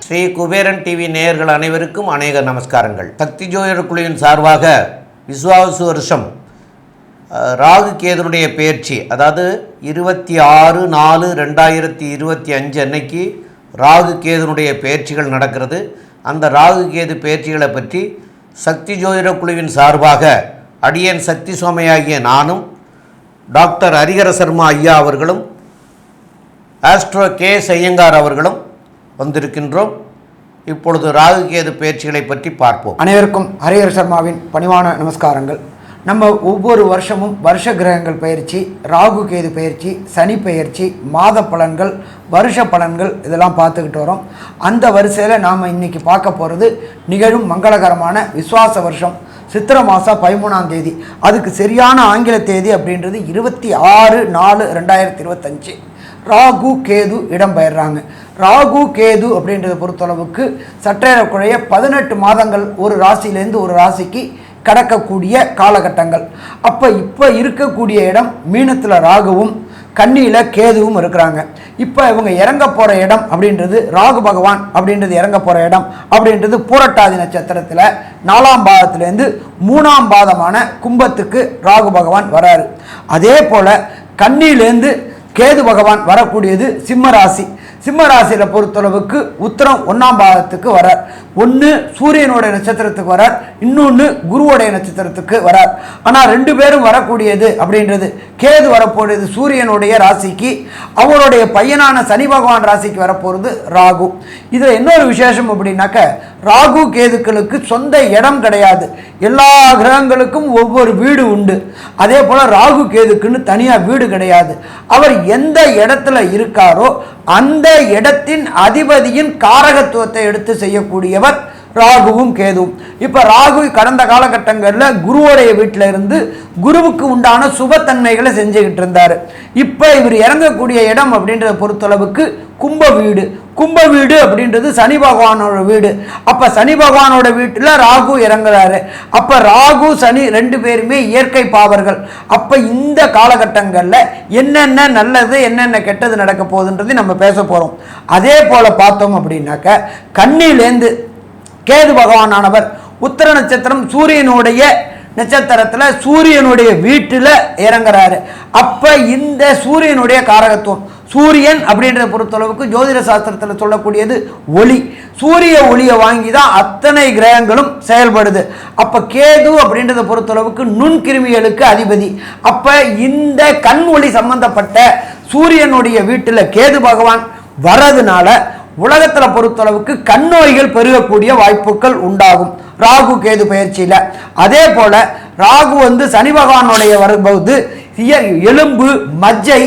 Sri Kuberan TV நேயர்கள் அனைவருக்கும் அநேக நமஸ்காரங்கள். சக்தி ஜோதிடர் குழுவின் சார்பாக விசுவாவசு வருஷம் ராகு கேதுனுடைய பெயர்ச்சி, அதாவது 26/4/2025 அன்னைக்கு ராகு கேதுனுடைய பெயர்ச்சிகள் நடக்கிறது. அந்த ராகு கேது பெயர்ச்சிகளை பற்றி சக்தி ஜோதிடர் குழுவின் சார்பாக அடியேன் சக்தி சோமையாகிய நானும் டாக்டர் ஹரிஹர சர்மா ஐயா அவர்களும் ஆஸ்ட்ரோ கே ஐயங்கார் அவர்களும் வந்திருக்கின்றோம். இப்பொழுது ராகு கேது பெயர்ச்சிகளை பற்றி பார்ப்போம். அனைவருக்கும் ஹரிஹர சர்மாவின் பணிவான நமஸ்காரங்கள். நம்ம ஒவ்வொரு வருஷமும் வருஷ கிரகங்கள் பயிற்சி, ராகு கேது பயிற்சி, சனி பயிற்சி, மாத பலன்கள், வருஷ பலன்கள் இதெல்லாம் பார்த்துக்கிட்டு வரோம். அந்த வரிசையில் நாம் இன்றைக்கி பார்க்க போகிறது நிகழும் மங்களகரமான விஸ்வாச வருஷம் சித்திரை மாதம் 13ஆம் தேதி. அதுக்கு சரியான ஆங்கில தேதி அப்படின்றது 26/4/2025. ராகு கேது இடம்பெயர்றாங்க. ராகு கேது அப்படின்றத பொறுத்தளவுக்கு சற்றேறக்குறைய 18 மாதங்கள் ஒரு ராசியிலேருந்து ஒரு ராசிக்கு கடக்கக்கூடிய காலகட்டங்கள். இப்போ இருக்கக்கூடிய இடம் மீனத்தில் ராகுவும் கன்னியில் கேதுவும் இருக்கிறாங்க. இப்போ இவங்க இறங்க போகிற இடம் அப்படின்றது ராகு பகவான் அப்படின்றது இறங்க போகிற இடம் அப்படின்றது பூரட்டாதி நட்சத்திரத்தில் 4ஆம் பாதத்திலேருந்து 3ஆம் பாதமான கும்பத்துக்கு ராகு பகவான் வராரு. அதே போல் கன்னியிலேருந்து கேது பகவான் வரக்கூடியது சிம்ம ராசி. சிம்ம ராசியில் பொறுத்தளவுக்கு உத்திரம் 1ஆம் பாதத்துக்கு வரார். ஒன்று சூரியனுடைய நட்சத்திரத்துக்கு வரார், இன்னொன்று குருவோடைய நட்சத்திரத்துக்கு வரார். ஆனால் 2 பேரும் வரக்கூடியது அப்படின்றது கேது வரப்போகிறது சூரியனுடைய ராசிக்கு, அவருடைய பையனான சனி பகவான் ராசிக்கு வரப்போகிறது ராகு. இதில் இன்னொரு விசேஷம் அப்படின்னாக்க ராகு கேதுக்களுக்கு சொந்த இடம் கிடையாது. எல்லா கிரகங்களுக்கும் ஒவ்வொரு வீடு உண்டு. அதே போல் ராகு கேதுக்குன்னு தனியாக வீடு கிடையாது. அவர் எந்த இடத்துல இருக்காரோ அந்த இடத்தின் அதிபதியின் காரகத்துவத்தை எடுத்து செய்யக்கூடியவர் ராகுவும் கேதுவும். இப்போ ராகு கடந்த காலகட்டங்களில் குருவோடைய வீட்டில் இருந்து குருவுக்கு உண்டான சுபத்தன்மைகளை செஞ்சுக்கிட்டு இருந்தார். இப்போ இவர் இறங்கக்கூடிய இடம் அப்படின்றத பொறுத்தளவுக்கு கும்ப வீடு. கும்ப வீடு அப்படின்றது சனி பகவானோட வீடு. அப்போ சனி பகவானோட வீட்டில் ராகு இறங்குறாரு. அப்போ ராகு சனி 2 பேருமே இயற்கை பாவர்கள். அப்போ இந்த காலகட்டங்களில் என்னென்ன நல்லது என்னென்ன கெட்டது நடக்க போகுதுன்றது நம்ம பேச போகிறோம். அதே போல் பார்த்தோம் அப்படின்னாக்க கன்னியிலேருந்து கேது பகவானானவர் உத்திர நட்சத்திரம் சூரியனுடைய நட்சத்திரத்தில் சூரியனுடைய வீட்டில் இறங்குறாரு. அப்போ இந்த சூரியனுடைய காரகத்துவம், சூரியன் அப்படின்றத பொறுத்தளவுக்கு ஜோதிட சாஸ்திரத்தில் சொல்லக்கூடியது ஒளி. சூரிய ஒளியை வாங்கி தான் அத்தனை கிரகங்களும் செயல்படுது. அப்போ கேது அப்படின்றத பொறுத்தளவுக்கு நுண்கிருமிகளுக்கு அதிபதி. அப்போ இந்த கண் ஒளி சம்பந்தப்பட்ட சூரியனுடைய வீட்டில் கேது பகவான் வர்றதுனால உலகத்தில் பொறுத்தளவுக்கு கண் நோய்கள் பெருகக்கூடிய வாய்ப்புகள் உண்டாகும் ராகு கேது பயிற்சியில். அதே போல் ராகு சனி பகவானுடைய வரும்போது எலும்பு மஜ்ஜை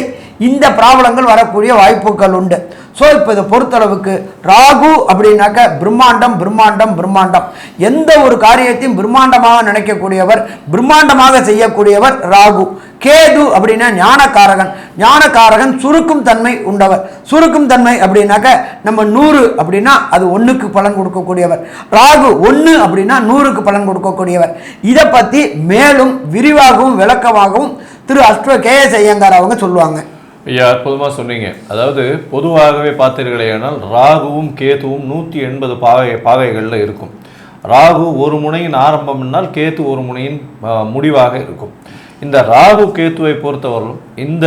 இந்த ப்ராப்ளங்கள் வரக்கூடிய வாய்ப்புகள் உண்டு. ஸோ இப்போ இதை பொறுத்தளவுக்கு ராகு அப்படின்னாக்க பிரம்மாண்டம் பிரம்மாண்டம் பிரம்மாண்டம். எந்த ஒரு காரியத்தையும் பிரம்மாண்டமாக நினைக்கக்கூடியவர், பிரம்மாண்டமாக செய்யக்கூடியவர் ராகு. கேது அப்படின்னா ஞானக்காரகன். ஞானக்காரகன் சுருக்கும் தன்மை உண்டவர். சுருக்கும் தன்மை அப்படின்னாக்க நம்ம 100 அப்படின்னா அது 1க்கு பலன் கொடுக்கக்கூடியவர். ராகு 1 அப்படின்னா 100க்கு பலன் கொடுக்கக்கூடியவர். இதை பற்றி மேலும் விரிவாகவும் விளக்கமாகவும் திரு ஆஸ்ட்ரோ கே ஐயங்கார் அவங்க சொல்லுவாங்க. ஐயா, அற்புதமாக சொன்னீங்க. அதாவது பொதுவாகவே பார்த்தீர்களேனால் ராகுவும் கேதுவும் 180 பாகைகளில் இருக்கும். ராகு ஒரு முனையின் ஆரம்பம்னால் கேது ஒரு முனையின் முடிவாக இருக்கும். இந்த ராகு கேத்துவை பொறுத்தவரையும் இந்த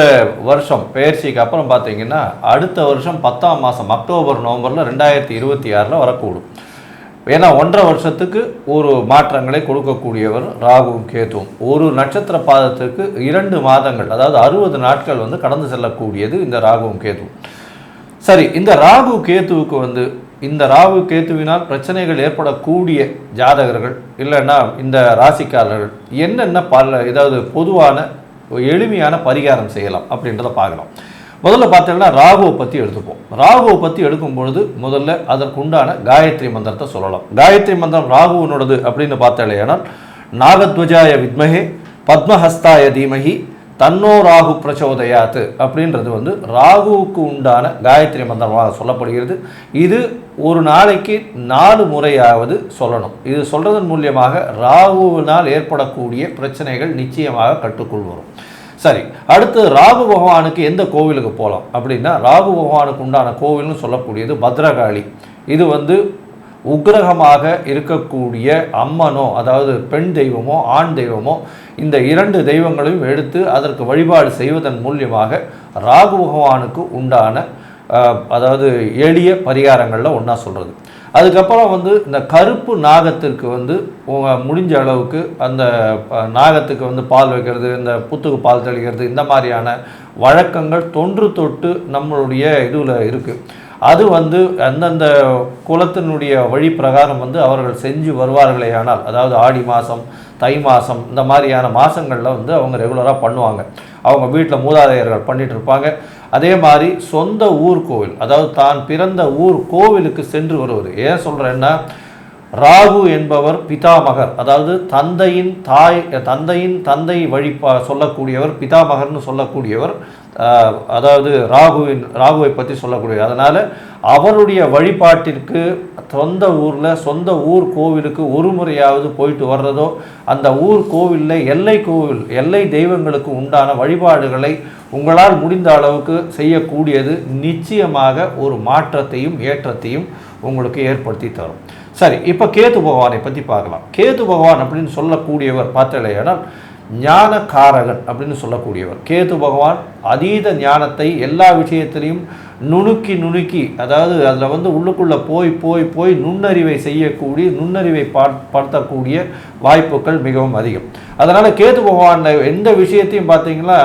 வருஷம் பெயர்ச்சிக்கு அப்புறம் பார்த்தீங்கன்னா அடுத்த வருஷம் 10ஆம் மாதம் அக்டோபர் நவம்பரில் 2026 வரக்கூடும். ஏன்னா 1.5 வருஷத்துக்கு ஒரு மாற்றங்களை கொடுக்கக்கூடியவர் ராகுவும் கேத்துவும். ஒரு நட்சத்திர பாதத்துக்கு 2 மாதங்கள், அதாவது 60 நாட்கள் கடந்து செல்லக்கூடியது இந்த ராகுவும் கேத்துவும். சரி, இந்த ராகு கேத்துவுக்கு இந்த ராகு கேத்துவினால் பிரச்சனைகள் ஏற்படக்கூடிய ஜாதகர்கள் இல்லைன்னா இந்த ராசிக்காரர்கள் என்னென்ன ஏதாவது பொதுவான எளிமையான பரிகாரம் செய்யலாம் அப்படின்றத பார்க்கலாம். முதல்ல பார்த்தீங்கன்னா ராகுவை பற்றி எடுத்துப்போம். ராகுவை பற்றி எடுக்கும் பொழுது முதல்ல அதற்குண்டான காயத்ரி மந்திரத்தை சொல்லலாம். காயத்ரி மந்திரம் ராகுவினோடது அப்படின்னு பார்த்தாலேனால் நாகத்வஜாய வித்மஹே பத்மஹஸ்தாய தீமஹி தன்னோ ராகு பிரச்சோதயாத்து அப்படின்றது ராகுவுக்கு உண்டான காயத்ரி மந்திரமாக சொல்லப்படுகிறது. இது ஒரு நாளைக்கு 4 முறையாவது சொல்லணும். இது சொல்றதன் மூலியமாக ராகுவினால் ஏற்படக்கூடிய பிரச்சனைகள் நிச்சயமாக கட்டுக்குள் வரும். சரி, அடுத்து ராகு பகவானுக்கு எந்த கோவிலுக்கு போகலாம் அப்படின்னா, ராகு பகவானுக்கு உண்டான கோவில்னு சொல்லக்கூடியது பத்ரகாளி. இது உக்கிரகமாக இருக்கக்கூடிய அம்மனோ, அதாவது பெண் தெய்வமோ ஆண் தெய்வமோ, இந்த 2 தெய்வங்களையும் எடுத்து அதற்கு வழிபாடு செய்வதன் மூலியமாக ராகு பகவானுக்கு உண்டான அதாவது எளிய பரிகாரங்களில் ஒன்றா சொல்கிறது. அதுக்கப்புறம் இந்த கருப்பு நாகத்திற்கு முடிஞ்ச அளவுக்கு அந்த நாகத்துக்கு பால் வைக்கிறது, இந்த புத்துக்கு பால் தெளிக்கிறது, இந்த மாதிரியான வழக்கங்கள் தொன்று தொட்டு நம்மளுடைய இதில் இருக்குது. அது அந்தந்த குலத்தினுடைய வழி பிரகாரம் அவர்கள் செஞ்சு வருவார்களே. ஆனால் அதாவது ஆடி மாதம், தை மாதம், இந்த மாதிரியான மாதங்களில் அவங்க ரெகுலராக பண்ணுவாங்க. அவங்க வீட்டில் மூதாதையர்கள் பண்ணிகிட்டு இருப்பாங்க. அதே மாதிரி சொந்த ஊர் கோவில், அதாவது தான் பிறந்த ஊர் கோவிலுக்கு சென்று வருவது. ஏன் சொல்கிறேன்னா, ராகு என்பவர் பிதாமகர், அதாவது தந்தையின் தந்தை வழி சொல்லக்கூடியவர், பிதாமகர்னு சொல்லக்கூடியவர். அதாவது ராகுவை பற்றி சொல்லக்கூடியவர். அதனால் அவருடைய வழிபாட்டிற்கு சொந்த ஊரில் சொந்த ஊர் கோவிலுக்கு ஒரு முறையாவது போயிட்டு வர்றதோ, அந்த ஊர் கோவிலில் எல்லை தெய்வங்களுக்கு உண்டான வழிபாடுகளை உங்களால் முடிந்த அளவுக்கு செய்யக்கூடியது நிச்சயமாக ஒரு மாற்றத்தையும் ஏற்றத்தையும் உங்களுக்கு ஏற்படுத்தி தரும். சரி, இப்போ கேது பகவானை பற்றி பார்க்கலாம். கேது பகவான் அப்படின்னு சொல்லக்கூடியவர் பார்த்தலையானால் ஞானகாரகன் அப்படின்னு சொல்லக்கூடியவர். கேது பகவான் அதீத ஞானத்தை எல்லா விஷயத்திலையும் நுணுக்கி, அதாவது அதில் உள்ளுக்குள்ளே போய் நுண்ணறிவை செய்யக்கூடிய, நுண்ணறிவை படுத்தக்கூடிய வாய்ப்புகள் மிகவும் அதிகம். அதனால் கேது பகவானில் எந்த விஷயத்தையும் பார்த்தீங்கன்னா,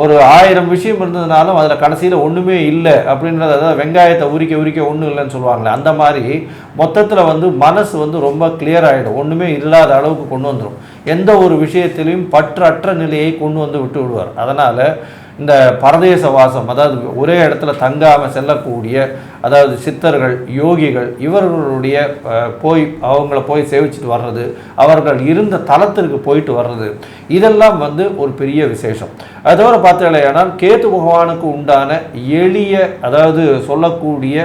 ஒரு 1000 விஷயம் இருந்ததுனாலும் அதில் கடைசியில் ஒன்றுமே இல்லை அப்படின்றது, அதாவது வெங்காயத்தை உரிக்க ஒன்றும் இல்லைன்னு சொல்லுவாங்களே, அந்த மாதிரி மொத்தத்தில் மனசு ரொம்ப கிளியர் ஆகிடும். ஒன்றுமே இல்லாத அளவுக்கு கொண்டு வந்துடும். எந்த ஒரு விஷயத்திலையும் பற்றற்ற நிலையை கொண்டு விட்டு விடுவார். அதனால் இந்த பரதேச வாசம், அதாவது ஒரே இடத்துல தங்காமல் செல்லக்கூடிய, அதாவது சித்தர்கள், யோகிகள், இவர்களுடைய அவங்கள போய் சேவிச்சுட்டு வர்றது, அவர்கள் இருந்த தலத்திற்கு போயிட்டு வர்றது, இதெல்லாம் ஒரு பெரிய விசேஷம். அது தவிர பார்த்தீங்கன்னா, கேது பகவானுக்கு உண்டான எளிய, அதாவது சொல்லக்கூடிய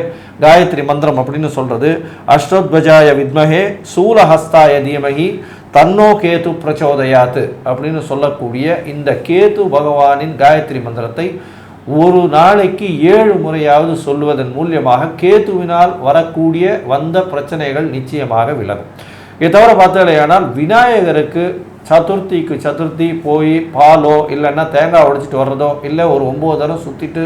காயத்ரி மந்திரம் அப்படின்னு சொல்கிறது, அஷ்டோத்வஜாய வித்மஹே சூலஹஸ்தாய தீமஹி தன்னோ கேது பிரச்சோதயாத்து அப்படின்னு சொல்லக்கூடிய இந்த கேது பகவானின் காயத்ரி மந்திரத்தை ஒரு நாளைக்கு 7 முறையாவது சொல்லுவதன் மூலியமாக கேதுவினால் வரக்கூடிய வந்த பிரச்சனைகள் நிச்சயமாக விலகும். இதை தவிர பார்த்தீங்கன்னா, விநாயகருக்கு சதுர்த்தி போய் பாலோ இல்லைன்னா தேங்காய் உடைச்சிட்டு வர்றதோ, இல்லை ஒரு 9 தரம் சுற்றிட்டு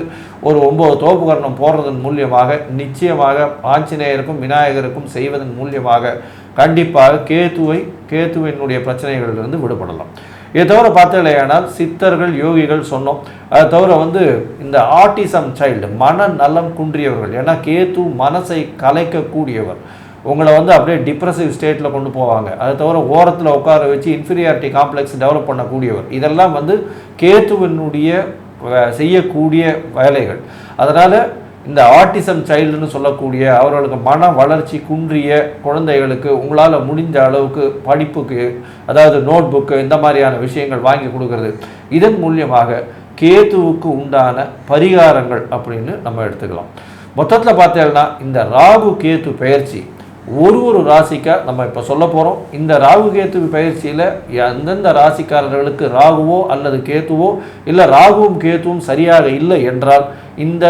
ஒரு 9 தோப்புகரணம் போடுறதன் மூலியமாக நிச்சயமாக ஆஞ்சநேயருக்கும் விநாயகருக்கும் செய்வதன் மூலியமாக கண்டிப்பாக கேதுவினுடைய பிரச்சனைகளிலிருந்து விடுபடலாம். இதை தவிர பார்த்தீங்கன்னா, சித்தர்கள், யோகிகள் சொன்னோம். அதை தவிர இந்த ஆட்டிசம் சைல்டு, மனநலம் குன்றியவர்கள், ஏன்னா கேது மனசை கலைக்கக்கூடியவர், உங்களை அப்படியே டிப்ரெசிவ் ஸ்டேட்டில் கொண்டு போவாங்க. அதை தவிர ஓரத்தில் உட்கார வச்சு இன்ஃபீரியாரிட்டி காம்ப்ளெக்ஸ் டெவலப் பண்ணக்கூடியவர், இதெல்லாம் கேதுவினுடைய செய்யக்கூடிய வேலைகள். அதனால் இந்த ஆட்டிசம் சைல்டுன்னு சொல்லக்கூடிய அவர்களுக்கு மன வளர்ச்சி குன்றிய குழந்தைகளுக்கு உங்களால் முடிஞ்ச அளவுக்கு படிப்புக்கு, அதாவது நோட் புக்கு, இந்த மாதிரியான விஷயங்கள் வாங்கி கொடுக்கறது, இதன் மூலியமாக கேதுவுக்கு உண்டான பரிகாரங்கள் அப்படின்னு நம்ம எடுத்துக்கலாம். மொத்தத்தில் பார்த்தீங்கன்னா, இந்த ராகு கேது பெயர்ச்சி ஒரு ராசிக்காக நம்ம இப்போ சொல்ல போகிறோம். இந்த ராகு கேத்து பயிற்சியில் எந்தெந்த ராசிக்காரர்களுக்கு ராகுவோ அல்லது கேத்துவோ, இல்லை ராகுவும் கேத்துவும் சரியாக இல்லை என்றால் இந்த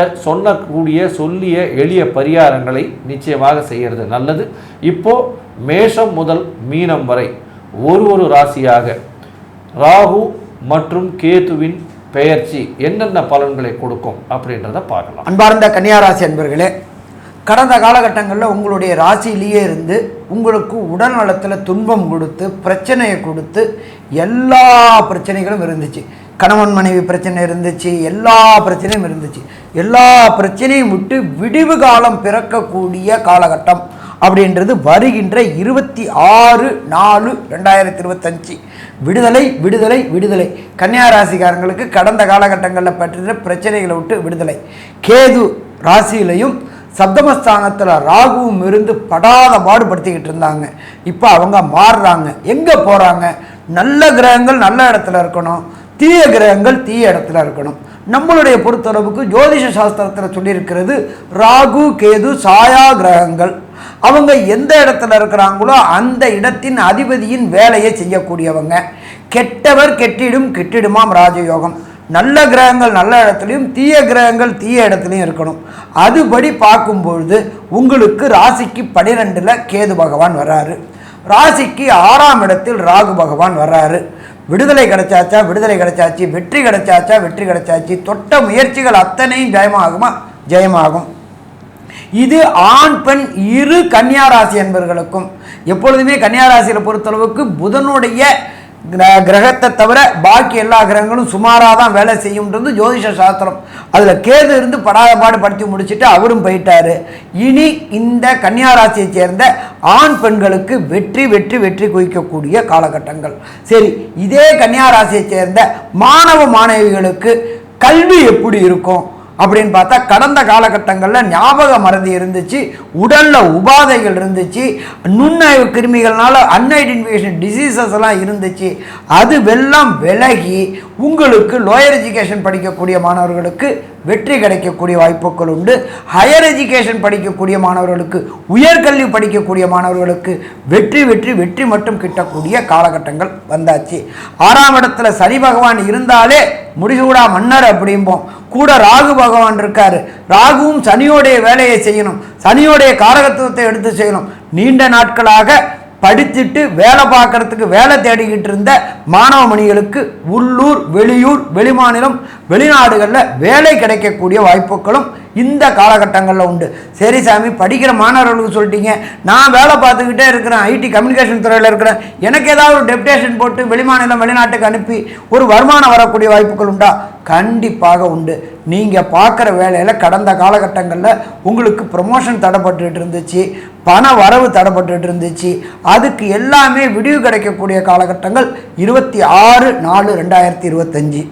சொல்லிய எளிய பரிகாரங்களை நிச்சயமாக செய்கிறது நல்லது. இப்போது மேஷம் முதல் மீனம் வரை ஒரு ராசியாக ராகு மற்றும் கேத்துவின் பெயர்ச்சி என்னென்ன பலன்களை கொடுக்கும் அப்படின்றத பார்க்கலாம். அன்பார்ந்த கன்னியாராசி அன்பர்களே, கடந்த காலகட்டங்களில் உங்களுடைய ராசியிலேயே இருந்து உங்களுக்கு உடல் நலத்தில் துன்பம் கொடுத்து, பிரச்சனையை கொடுத்து, எல்லா பிரச்சனைகளும் இருந்துச்சு. கணவன் மனைவி பிரச்சனை இருந்துச்சு, எல்லா பிரச்சனையும் இருந்துச்சு. எல்லா பிரச்சனையும் விட்டு விடிவு காலம் பிறக்கக்கூடிய காலகட்டம் அப்படின்றது வருகின்ற 26/4/2025. விடுதலை விடுதலை விடுதலை. கன்னியாராசிக்காரங்களுக்கு கடந்த காலகட்டங்களில் பற்றின பிரச்சனைகளை விட்டு விடுதலை. கேது ராசியிலையும் சப்தமஸ்தானத்தில் ராகுவும் இருந்து படாத பாடுபடுத்திக்கிட்டு இருந்தாங்க. இப்போ அவங்க மாறுறாங்க. எங்கே போகிறாங்க? நல்ல கிரகங்கள் நல்ல இடத்துல இருக்கணும், தீய கிரகங்கள் தீய இடத்துல இருக்கணும். நம்மளுடைய பொறுத்தளவுக்கு ஜோதிஷ சாஸ்திரத்தில் சொல்லியிருக்கிறது, ராகு கேது சாயா கிரகங்கள். அவங்க எந்த இடத்துல இருக்கிறாங்களோ அந்த இடத்தின் அதிபதியின் வேலையை செய்யக்கூடியவங்க. கெட்டவர் கெட்டிடும் கெட்டிடுமாம் ராஜயோகம். நல்ல கிரகங்கள் நல்ல இடத்துலையும் தீய கிரகங்கள் தீய இடத்துலையும் இருக்கணும். அதுபடி பார்க்கும்பொழுது உங்களுக்கு ராசிக்கு 12ல் கேது பகவான் வர்றாரு, ராசிக்கு 6ஆம் இடத்தில் ராகு பகவான் வர்றாரு. விடுதலை கிடைச்சாச்சா விடுதலை கிடைச்சாச்சு, வெற்றி கிடைச்சாச்சா வெற்றி கிடைச்சாச்சு, தொட்ட முயற்சிகள் அத்தனையும் ஜெயமாகுமா ஜெயமாகும். இது ஆண் பெண் இரு கன்னியாராசி என்பவர்களுக்கும். எப்பொழுதுமே கன்னியாராசியில் பொறுத்தளவுக்கு புதனுடைய கிரகத்தை தவிர பாக்கி எல்லா கிரகங்களும் சுமாராக தான் வேலை செய்யும்ன்றது ஜோதிஷ சாஸ்திரம். அதில் கேது இருந்து படாதபாடு படுத்தி முடிச்சுட்டு அவரும் போயிட்டாரு. இனி இந்த கன்னியாராசியை சேர்ந்த ஆண் பெண்களுக்கு வெற்றி வெற்றி வெற்றி குவிக்கக்கூடிய காலகட்டங்கள். சரி, இதே கன்னியாராசியை சேர்ந்த மாணவ மாணவிகளுக்கு கல்வி எப்படி இருக்கும் அப்படின்னு பார்த்தா, கடந்த காலகட்டங்களில் ஞாபக மறதி இருந்துச்சு, உடலில் உபாதைகள் இருந்துச்சு, நுண்ணறிவு கிருமிகள்னால அன்ஐடென்டிஃபிகேஷன் டிசீசஸ் எல்லாம் இருந்துச்சு. அது வெல்லாம் விலகி உங்களுக்கு லோயர் எஜுகேஷன் படிக்கக்கூடிய மாணவர்களுக்கு வெற்றி கிடைக்கக்கூடிய வாய்ப்புகள் உண்டு. ஹையர் எஜுகேஷன் படிக்கக்கூடிய மாணவர்களுக்கு, உயர்கல்வி படிக்கக்கூடிய மாணவர்களுக்கு வெற்றி வெற்றி வெற்றி மட்டும் கிட்டக்கூடிய காலகட்டங்கள் வந்தாச்சு. 6ஆம் இடத்துல சனி பகவான் இருந்தாலே முடிசூடா மன்னர் அப்படிம்போம். கூட ராகு பகவான் இருக்காரு. ராகுவும் சனியோடைய வேலையை செய்யணும், சனியோடைய காரகத்துவத்தை எடுத்து செய்யணும். நீண்ட நாட்களாக படிச்சுட்டு வேலை பார்க்கறதுக்கு வேலை தேடிக்கிட்டு இருந்த மாணவ மணிகளுக்கு உள்ளூர் வெளியூர் வெளிமாநிலம் வெளிநாடுகளில் வேலை கிடைக்கக்கூடிய வாய்ப்புகளும் இந்த காலகட்டங்களில் உண்டு. சரி சாமி, படிக்கிற மாணவர்களுக்கு சொல்லிட்டீங்க, நான் வேலை பார்த்துக்கிட்டே இருக்கிறேன், ஐடி கம்யூனிகேஷன் துறையில் இருக்கிறேன், எனக்கு ஏதாவது ஒரு டெப்டேஷன் போட்டு வெளிமாநிலம் வெளிநாட்டுக்கு அனுப்பி ஒரு வருமானம் வரக்கூடிய வாய்ப்புகள் உண்டா? கண்டிப்பாக உண்டு. நீங்கள் பார்க்குற வேலையில் கடந்த காலகட்டங்களில் உங்களுக்கு ப்ரமோஷன் தடைப்பட்டு இருந்துச்சு, பண வரவு தடைப்பட்டு இருந்துச்சு. அதுக்கு எல்லாமே விடிவு கிடைக்கக்கூடிய காலகட்டங்கள் 26/4/2025.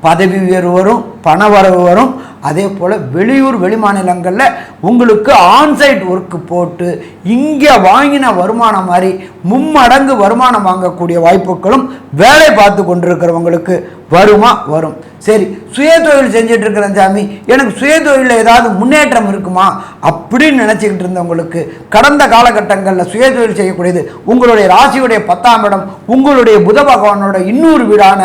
பதவி உயர்வு வரும், பண வரவு வரும். அதே போல் வெளியூர் வெளிமாநிலங்களில் உங்களுக்கு ஆன்சைட் ஒர்க்கு போட்டு இங்கே வாங்கின வருமானம் மாதிரி மும்மடங்கு வருமானம் வாங்கக்கூடிய வாய்ப்புகளும் வேலை பார்த்து கொண்டிருக்கிறவங்களுக்கு வருமா வரும். சரி, சுய தொழில் செஞ்சுட்டு இருக்கிறேன் சாமி, எனக்கு சுய தொழிலில் ஏதாவது முன்னேற்றம் இருக்குமா அப்படின்னு நினச்சிக்கிட்டு இருந்தவங்களுக்கு கடந்த காலகட்டங்களில் சுய தொழில் செய்யக்கூடியது உங்களுடைய ராசியுடைய 10ஆம் இடம், உங்களுடைய புத பகவானோட இன்னொரு வீடான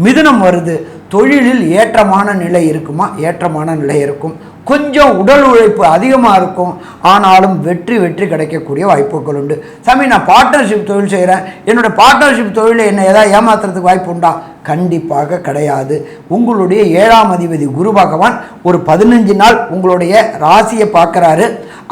மிதுனம் வருது. தொழிலில் ஏற்றமான நிலை இருக்குமா? ஏற்றமான நிலை இருக்கும். கொஞ்சம் உடல் உழைப்பு அதிகமாக இருக்கும், ஆனாலும் வெற்றி வெற்றி கிடைக்கக்கூடிய வாய்ப்புகள் உண்டு. சாமி, நான் பார்ட்னர்ஷிப் தொழில் செய்கிறேன், என்னோடய பார்ட்னர்ஷிப் தொழிலில் என்ன ஏதாவது ஏமாத்துறதுக்கு வாய்ப்பு உண்டா? கண்டிப்பாக கிடையாது. உங்களுடைய 7ஆம் அதிபதி குரு பகவான் ஒரு 15 நாள் உங்களுடைய ராசியை பார்க்குறாரு,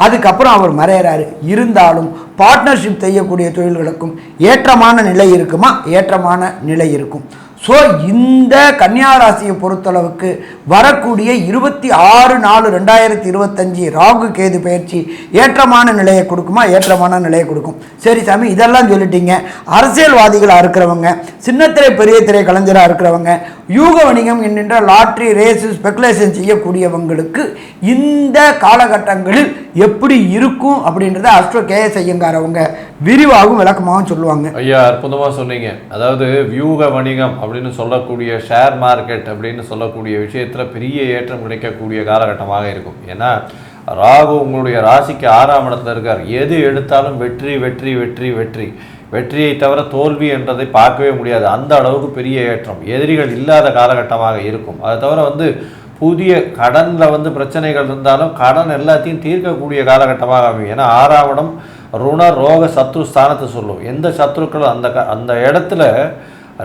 அதுக்கப்புறம் அவர் மறையிறாரு. இருந்தாலும் பார்ட்னர்ஷிப் செய்யக்கூடிய தொழில்களுக்கும் ஏற்றமான நிலை இருக்குமா? ஏற்றமான நிலை இருக்கும். ஸோ இந்த கன்னியாராசியை பொறுத்தளவுக்கு வரக்கூடிய 26/4/2025 ராகு கேது பயிற்சி ஏற்றமான நிலையை கொடுக்குமா? ஏற்றமான நிலையை கொடுக்கும். சரி சாமி, இதெல்லாம் சொல்லிட்டீங்க. அரசியல்வாதிகளாக இருக்கிறவங்க, சின்னத்திரை பெரிய திரை கலைஞராக இருக்கிறவங்க, யூக வணிகம் என்கின்ற லாட்ரி ரேஸு ஸ்பெகுலேஷன் செய்யக்கூடியவங்களுக்கு இந்த காலகட்டங்களில் எப்படி இருக்கும் அப்படின்றத அஸ்ட்ரோ கேஎஸ் ஐயங்கார் அவங்க விரிவாகவும் விளக்கமாகவும் சொல்லுவாங்க. ஐயா, அற்புதமாக சொன்னீங்க. அதாவது வியூக வணிகம் அப்படின்னு சொல்லக்கூடிய ஷேர் மார்க்கெட் அப்படின்னு சொல்லக்கூடிய விஷயத்தில் பெரிய ஏற்றம் கிடைக்கக்கூடிய காலகட்டமாக இருக்கும். ஏன்னா ராகு உங்களுடைய ராசிக்கு 6ஆம் இடத்துல இருக்கார். எது எடுத்தாலும் வெற்றி வெற்றி வெற்றி வெற்றி, வெற்றியை தவிர தோல்வி என்றதை பார்க்கவே முடியாது. அந்த அளவுக்கு பெரிய ஏற்றம், எதிரிகள் இல்லாத காலகட்டமாக இருக்கும். அதை தவிர புதிய கடனில் பிரச்சனைகள் இருந்தாலும் கடன் எல்லாத்தையும் தீர்க்கக்கூடிய காலகட்டமாக அமையும். ஏன்னா 6ஆம் இடம் ருண ரோக சத்ரு ஸ்தானத்தை சொல்லும். எந்த சத்ருக்களும் அந்த இடத்துல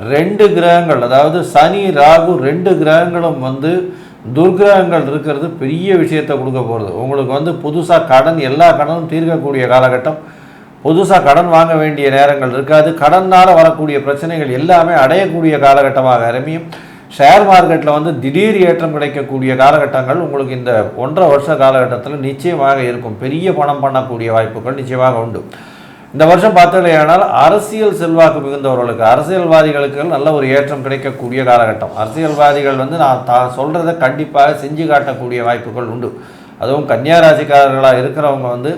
2 கிரகங்கள், அதாவது சனி ராகு 2 கிரகங்களும் துர்கிரகங்கள் இருக்கிறது பெரிய விஷயத்தை கொடுக்க போகிறது. உங்களுக்கு புதுசாக கடன், எல்லா கடனும் தீர்க்கக்கூடிய காலகட்டம். புதுசாக கடன் வாங்க வேண்டிய நேரங்கள் இருக்காது. கடனால் வரக்கூடிய பிரச்சனைகள் எல்லாமே அடையக்கூடிய காலகட்டமாக அமையும். ஷேர் மார்க்கெட்டில் திடீர் ஏற்றம் கிடைக்கக்கூடிய காலகட்டங்கள் உங்களுக்கு இந்த 1.5 வருஷ காலகட்டத்தில் நிச்சயமாக இருக்கும். பெரிய பணம் பண்ணக்கூடிய வாய்ப்புகள் நிச்சயமாக உண்டு. இந்த வருஷம் பார்த்தீங்கன்னா அரசியல் செல்வாக்கு மிகுந்தவர்களுக்கு, அரசியல்வாதிகளுக்கு நல்ல ஒரு ஏற்றம் கிடைக்கக்கூடிய காலகட்டம். அரசியல்வாதிகள் நான் சொல்கிறத கண்டிப்பாக செஞ்சு காட்டக்கூடிய வாய்ப்புகள் உண்டு. அதுவும் கன்னியாராசிக்காரர்களாக இருக்கிறவங்க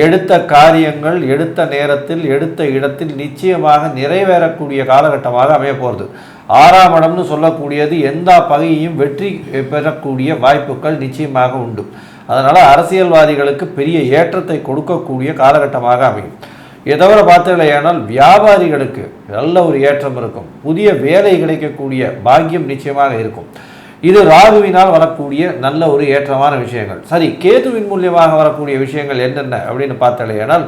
எடுத்த காரியங்கள் எடுத்த நேரத்தில் எடுத்த இடத்தில் நிச்சயமாக நிறைவேறக்கூடிய காலகட்டமாக அமைய போகிறது. 6ஆம் இடம்னு சொல்லக்கூடியது எந்த பகையையும் வெற்றி பெறக்கூடிய வாய்ப்புகள் நிச்சயமாக உண்டு. அதனால் அரசியல்வாதிகளுக்கு பெரிய ஏற்றத்தை கொடுக்கக்கூடிய காலகட்டமாக அமையும். இதை தவிர பார்த்தீங்களேயானால் வியாபாரிகளுக்கு நல்ல ஒரு ஏற்றம் இருக்கும். புதிய வேலை கிடைக்கக்கூடிய பாக்கியம் நிச்சயமாக இருக்கும். இது ராகுவினால் வரக்கூடிய நல்ல ஒரு ஏற்றமான விஷயங்கள். சரி, கேதுவின் மூலியமாக வரக்கூடிய விஷயங்கள் என்னென்ன அப்படின்னு பார்த்தாலேயானால்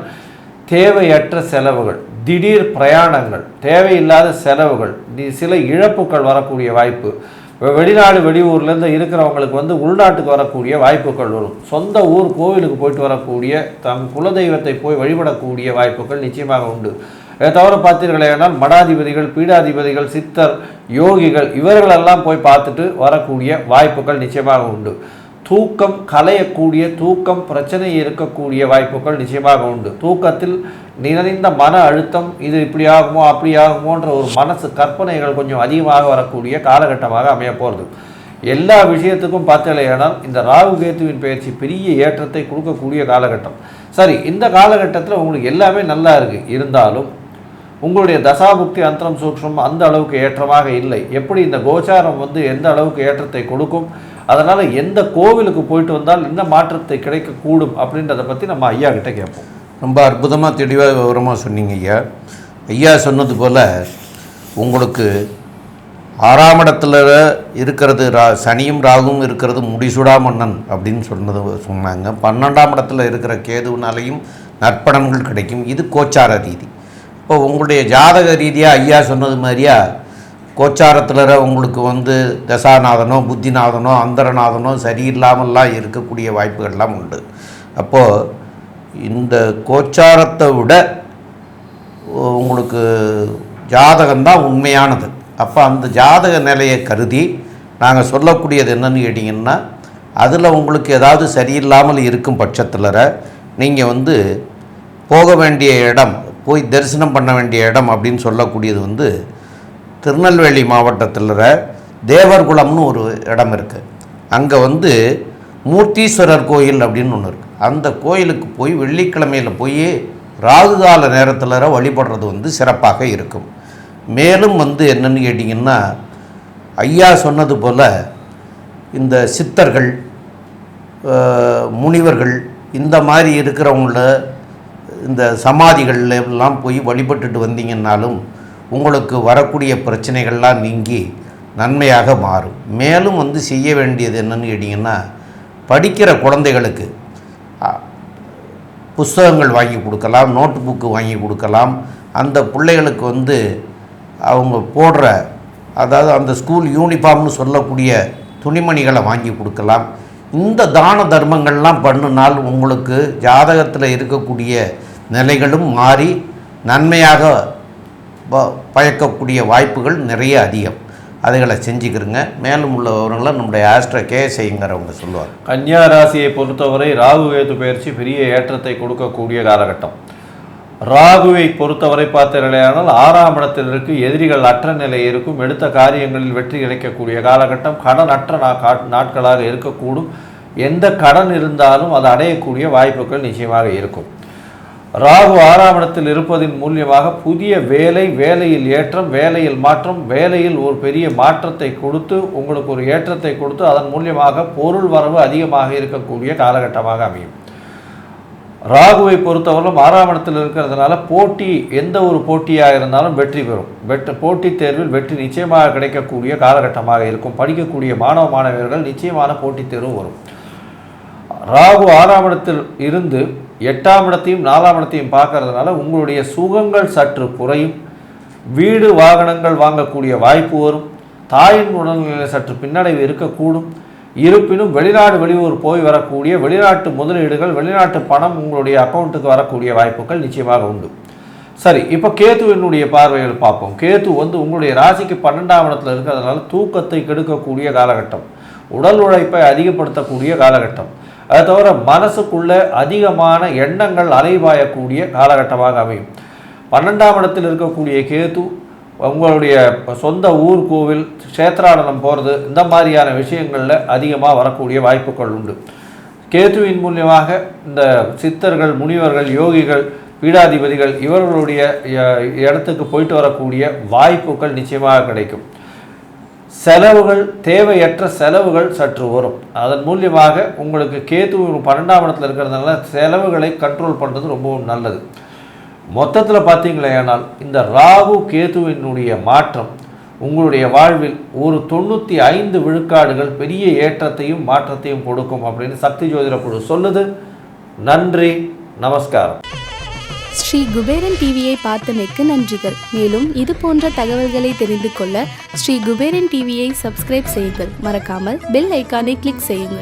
தேவையற்ற செலவுகள், திடீர் பிரயாணங்கள், தேவையில்லாத செலவுகள், சில இழப்புகள் வரக்கூடிய வாய்ப்பு. வெளிநாடு வெளியூர்லேருந்து இருக்கிறவங்களுக்கு உள்நாட்டுக்கு வரக்கூடிய வாய்ப்புகள் வரும். சொந்த ஊர் கோவிலுக்கு போயிட்டு வரக்கூடிய தம் குலதெய்வத்தை போய் வழிபடக்கூடிய வாய்ப்புகள் நிச்சயமாக உண்டு. இதை தவிர பார்த்தீர்களேனால் மடாதிபதிகள், பீடாதிபதிகள், சித்தர், யோகிகள் இவர்களெல்லாம் போய் பார்த்துட்டு வரக்கூடிய வாய்ப்புகள் நிச்சயமாக உண்டு. தூக்கம் கலையக்கூடிய, தூக்கம் பிரச்சனை இருக்கக்கூடிய வாய்ப்புகள் நிச்சயமாக உண்டு. தூக்கத்தில் நிறைந்த மன அழுத்தம், இது இப்படி ஆகுமோ அப்படி ஆகுமோன்ற ஒரு மனசு கற்பனைகள் கொஞ்சம் அதிகமாக வரக்கூடிய காலகட்டமாக அமைய போகிறது. எல்லா விஷயத்துக்கும் பார்த்தலையானால் இந்த ராகு கேதுவின் பயிற்சி பெரிய ஏற்றத்தை கொடுக்கக்கூடிய காலகட்டம். சரி, இந்த காலகட்டத்தில் உங்களுக்கு எல்லாமே நல்லா இருக்குது, இருந்தாலும் உங்களுடைய தசாபுக்தி அந்தரம் சூக்ஷ்மம் அந்த அளவுக்கு ஏற்றமாக இல்லை. எப்படி இந்த கோச்சாரம் எந்த அளவுக்கு ஏற்றத்தை கொடுக்கும், அதனால் எந்த கோவிலுக்கு போயிட்டு வந்தால் இந்த மாற்றத்தை கிடைக்கக்கூடும் அப்படின்றத பற்றி நம்ம ஐயா கிட்ட கேட்போம். ரொம்ப அற்புதமாக தெளிவாக விவரமாக சொன்னீங்க ஐயா. ஐயா சொன்னது போல் உங்களுக்கு 6ஆம் இடத்துல இருக்கிறது சனியும் ராகுவும் இருக்கிறது முடிசூடா மன்னன் அப்படின்னு சொன்னாங்க. 12ஆம் இடத்துல இருக்கிற கேதுவினாலையும் நற்பலன்கள் கிடைக்கும். இது கோச்சார ரீதி. இப்போ உங்களுடைய ஜாதக ரீதியாக ஐயா சொன்னது மாதிரியா கோச்சாரத்தில் உங்களுக்கு தசாநாதனோ புத்திநாதனோ அந்தரநாதனோ சரியில்லாமல்லாம் இருக்கக்கூடிய வாய்ப்புகள்லாம் உண்டு. அப்போது இந்த கோச்சாரத்தை விட உங்களுக்கு ஜாதகம்தான் உண்மையானது. அப்போ அந்த ஜாதக நிலையை கருதி நாங்கள் சொல்லக்கூடியது என்னன்னு கேட்டிங்கன்னா, அதில் உங்களுக்கு ஏதாவது சரியில்லாமல் இருக்கும் பட்சத்தில் நீங்கள் போக வேண்டிய இடம், போய் தரிசனம் பண்ண வேண்டிய இடம் அப்படின்னு சொல்லக்கூடியது திருநெல்வேலி மாவட்டத்தில் தேவர்குளம்னு ஒரு இடம் இருக்குது. அங்கே மூர்த்தீஸ்வரர் கோயில் அப்படின்னு ஒன்று இருக்குது. அந்த கோயிலுக்கு போய் வெள்ளிக்கிழமையில் போய் ராகுகால நேரத்தில் வழிபடுறது சிறப்பாக இருக்கும். மேலும் என்னென்னு கேட்டிங்கன்னா, ஐயா சொன்னது போல் இந்த சித்தர்கள், முனிவர்கள் இந்த மாதிரி இருக்கிறவங்கள இந்த சமாதிகள் எல்லாம் போய் வழிபட்டுட்டு வந்தீங்கன்னாலும் உங்களுக்கு வரக்கூடிய பிரச்சனைகள்லாம் நீங்கி நன்மையாக மாறும். மேலும் செய்ய வேண்டியது என்னென்னு கேட்டிங்கன்னா, படிக்கிற குழந்தைகளுக்கு புஸ்தகங்கள் வாங்கி கொடுக்கலாம், நோட்டு புக்கு வாங்கி கொடுக்கலாம். அந்த பிள்ளைகளுக்கு அவங்க போடுற, அதாவது அந்த ஸ்கூல் யூனிஃபார்ம்னு சொல்லக்கூடிய துணிமணிகளை வாங்கி கொடுக்கலாம். இந்த தான தர்மங்கள்லாம் பண்ணினால் உங்களுக்கு ஜாதகத்தில் இருக்கக்கூடிய நிலைகளும் மாறி நன்மையாக பயக்கக்கூடிய வாய்ப்புகள் நிறைய அதிகம். அதுகளை செஞ்சுக்கிறங்க. மேலும் உள்ள விவரங்களை நம்முடைய ஆஸ்ட்ரோ கேஎஸ்ஐங்கிறவங்க சொல்லுவார். கன்னியா ராசியை பொறுத்தவரை ராகு கேது பயிற்சி பெரிய ஏற்றத்தை கொடுக்கக்கூடிய காலகட்டம். ராகுவை பொறுத்தவரை பார்த்தீர்களானால் 6ஆம் இடத்தில் இருக்கு, எதிரிகள் அற்ற நிலை இருக்கும், எடுத்த காரியங்களில் வெற்றி கிடைக்கக்கூடிய காலகட்டம். கடன் அற்ற நாட்களாக இருக்கக்கூடும். எந்த கடன் இருந்தாலும் அதை அடையக்கூடிய வாய்ப்புகள் நிச்சயமாக இருக்கும். ராகு 6ஆம் இடத்தில் இருப்பதின் மூலியமாக புதிய வேலையில் ஏற்றம், வேலையில் மாற்றம், வேலையில் ஒரு பெரிய மாற்றத்தை கொடுத்து உங்களுக்கு ஒரு ஏற்றத்தை கொடுத்து அதன் மூலியமாக பொருள் வரவு அதிகமாக இருக்கக்கூடிய காலகட்டமாக அமையும். ராகுவை பொறுத்தவரைக்கும் 6ஆம் இடத்தில் இருக்கிறதுனால போட்டி, எந்த ஒரு போட்டியாக இருந்தாலும் வெற்றி பெறும். போட்டித் தேர்வில் வெற்றி நிச்சயமாக கிடைக்கக்கூடிய காலகட்டமாக இருக்கும். படிக்கக்கூடிய மாணவர்கள் நிச்சயமான போட்டித் தேர்வு வரும். ராகு 6ஆம் இடத்தில் இருந்து 8ஆம் இடத்தையும் 4ஆம் இடத்தையும் பார்க்கறதுனால உங்களுடைய சுகங்கள் சற்று குறையும். வீடு வாகனங்கள் வாங்கக்கூடிய வாய்ப்பு வரும். தாயின் உடல்நிலை சற்று பின்னடைவு இருக்கக்கூடும். இருப்பினும் வெளிநாடு வெளியூர் போய் வரக்கூடிய வெளிநாட்டு முதலீடுகள், வெளிநாட்டு பணம் உங்களுடைய அக்கௌண்ட்டுக்கு வரக்கூடிய வாய்ப்புகள் நிச்சயமாக உண்டு. சரி, இப்போ கேதுவினுடைய பார்வைகள் பார்ப்போம். கேது உங்களுடைய ராசிக்கு 12ஆம் இடத்துல இருக்கிறதுனால தூக்கத்தை கெடுக்கக்கூடிய காலகட்டம், உடல் உழைப்பை அதிகப்படுத்தக்கூடிய காலகட்டம். அதை தவிர மனசுக்குள்ள அதிகமான எண்ணங்கள் அலைபாயக்கூடிய காலகட்டமாக அமையும். 12ஆம் இடத்தில் இருக்கக்கூடிய கேது உங்களுடைய சொந்த ஊர் கோவில் க்ஷேத்ராடனம் போகிறது, இந்த மாதிரியான விஷயங்களில் அதிகமாக வரக்கூடிய வாய்ப்புகள் உண்டு. கேதுவின் மூலியமாக இந்த சித்தர்கள், முனிவர்கள், யோகிகள், பீடாதிபதிகள் இவர்களுடைய இடத்துக்கு போயிட்டு வரக்கூடிய வாய்ப்புகள் நிச்சயமாக கிடைக்கும். செலவுகள், தேவையற்ற செலவுகள் சற்று வரும். அதன் மூலியமாக உங்களுக்கு கேது 12ஆம் இடத்துல இருக்கிறதுனால செலவுகளை கண்ட்ரோல் பண்ணுறது ரொம்பவும் நல்லது. மொத்தத்தில் பார்த்தீங்களேனால் இந்த ராகு கேதுவினுடைய மாற்றம் உங்களுடைய வாழ்வில் ஒரு 95 விழுக்காடுகள் பெரிய ஏற்றத்தையும் மாற்றத்தையும் கொடுக்கும் அப்படின்னு சக்தி ஜோதிட குழு சொல்லுது. நன்றி, நமஸ்காரம். ஸ்ரீ குபேரன் டிவியை பார்த்தமைக்கு நன்றிகள். மேலும் இது போன்ற தகவல்களை தெரிந்து கொள்ள ஸ்ரீ குபேரன் டிவியை சப்ஸ்கிரைப் செய்யுங்கள். மறக்காமல் பெல் ஐக்கானை கிளிக் செய்யுங்கள்.